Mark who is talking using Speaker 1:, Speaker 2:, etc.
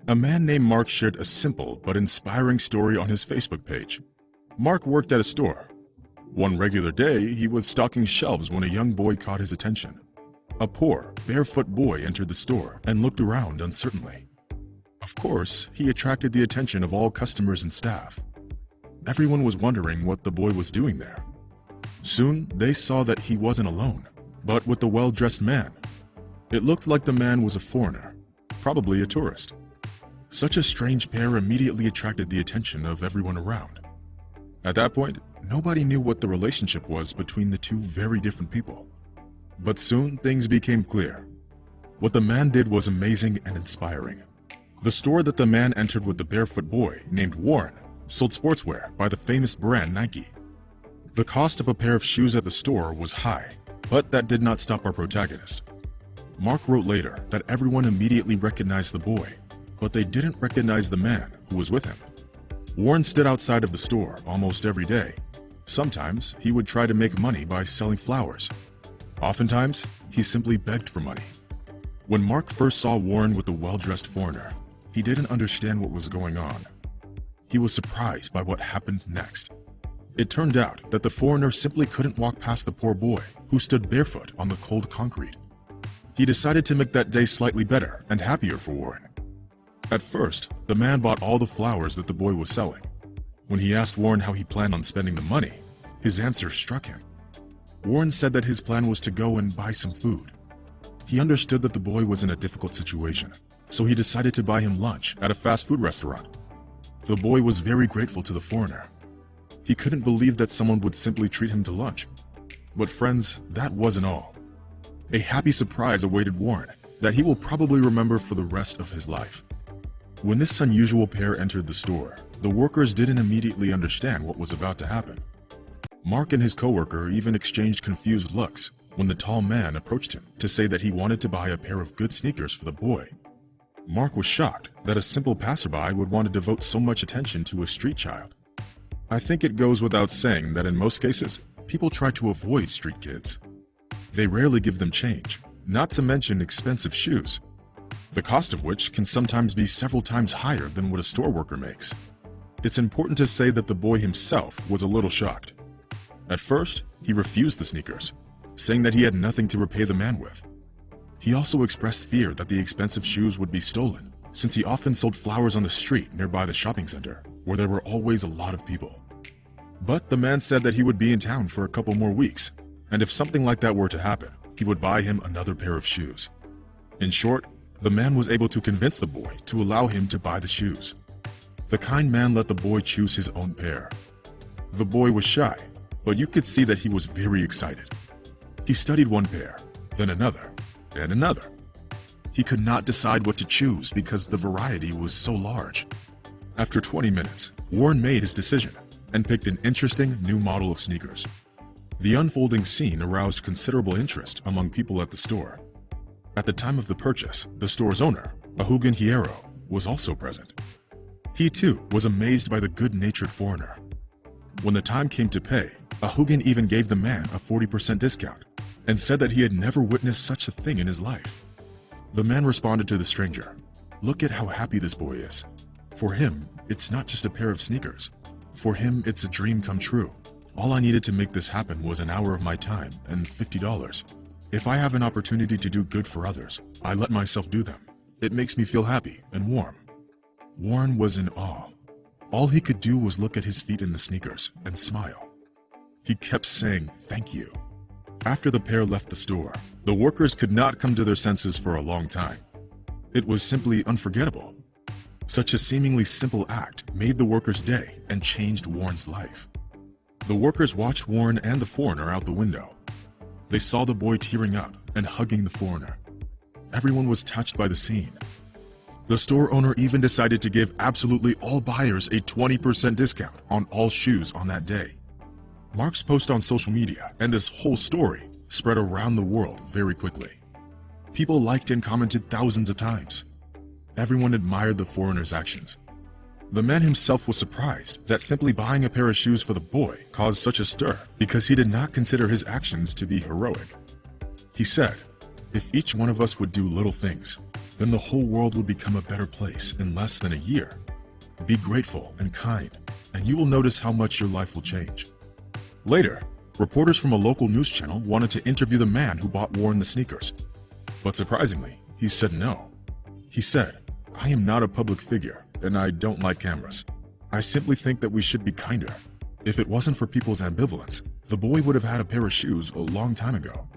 Speaker 1: A man named Mark shared a simple but inspiring story on his Facebook page. Mark worked at a store. One regular day, he was stocking shelves when a young boy caught his attention. A poor, barefoot boy entered the store and looked around uncertainly. Of course, he attracted the attention of all customers and staff. Everyone was wondering what the boy was doing there. Soon, they saw that he wasn't alone, but with a well-dressed man. It looked like the man was a foreigner, probably a tourist. Such a strange pair immediately attracted the attention of everyone around. At that point, nobody knew what the relationship was between the two very different people. But soon, things became clear. What the man did was amazing and inspiring. The store that the man entered with the barefoot boy, named Warren, sold sportswear by the famous brand Nike. The cost of a pair of shoes at the store was high, but that did not stop our protagonist. Mark wrote later that everyone immediately recognized the boy, but they didn't recognize the man who was with him. Warren stood outside of the store almost every day. Sometimes he would try to make money by selling flowers. Oftentimes, he simply begged for money. When Mark first saw Warren with the well-dressed foreigner, he didn't understand what was going on. He was surprised by what happened next. It turned out that the foreigner simply couldn't walk past the poor boy who stood barefoot on the cold concrete. He decided to make that day slightly better and happier for Warren. At first, the man bought all the flowers that the boy was selling. When he asked Warren how he planned on spending the money, his answer struck him. Warren said that his plan was to go and buy some food. He understood that the boy was in a difficult situation, so he decided to buy him lunch at a fast food restaurant. The boy was very grateful to the foreigner. He couldn't believe that someone would simply treat him to lunch. But friends, that wasn't all. A happy surprise awaited Warren that he will probably remember for the rest of his life. When this unusual pair entered the store, the workers didn't immediately understand what was about to happen. Mark and his coworker even exchanged confused looks when the tall man approached him to say that he wanted to buy a pair of good sneakers for the boy. Mark was shocked that a simple passerby would want to devote so much attention to a street child. I think it goes without saying that in most cases, people try to avoid street kids. They rarely give them change, not to mention expensive shoes, the cost of which can sometimes be several times higher than what a store worker makes. It's important to say that the boy himself was a little shocked. At first, he refused the sneakers, saying that he had nothing to repay the man with. He also expressed fear that the expensive shoes would be stolen, since he often sold flowers on the street nearby the shopping center, where there were always a lot of people. But the man said that he would be in town for a couple more weeks, and if something like that were to happen, he would buy him another pair of shoes. In short, the man was able to convince the boy to allow him to buy the shoes. The kind man let the boy choose his own pair. The boy was shy, but you could see that he was very excited. He studied one pair, then another, and another. He could not decide what to choose because the variety was so large. After 20 minutes, Warren made his decision and picked an interesting new model of sneakers. The unfolding scene aroused considerable interest among people at the store. At the time of the purchase, the store's owner, Ahugan Hierro, was also present. He too was amazed by the good-natured foreigner. When the time came to pay, Ahugan even gave the man a 40% discount and said that he had never witnessed such a thing in his life. The man responded to the stranger, "Look at how happy this boy is. For him, it's not just a pair of sneakers. For him, it's a dream come true. All I needed to make this happen was an hour of my time and $50. If I have an opportunity to do good for others, I let myself do them. It makes me feel happy and warm." Warren was in awe. All he could do was look at his feet in the sneakers and smile. He kept saying, "Thank you." After the pair left the store, the workers could not come to their senses for a long time. It was simply unforgettable. Such a seemingly simple act made the workers' day and changed Warren's life. The workers watched Warren and the foreigner out the window. They saw the boy tearing up and hugging the foreigner. Everyone was touched by the scene. The store owner even decided to give absolutely all buyers a 20% discount on all shoes on that day. Mark's post on social media and this whole story spread around the world very quickly. People liked and commented thousands of times. Everyone admired the foreigner's actions. The man himself was surprised that simply buying a pair of shoes for the boy caused such a stir because he did not consider his actions to be heroic. He said, "If each one of us would do little things, then the whole world would become a better place in less than a year. Be grateful and kind, and you will notice how much your life will change. Later, reporters from a local news channel wanted to interview the man who bought Warren the sneakers. But surprisingly, he said no. He said, "I am not a public figure, and I don't like cameras. I simply think that we should be kinder. If it wasn't for people's ambivalence, the boy would have had a pair of shoes a long time ago."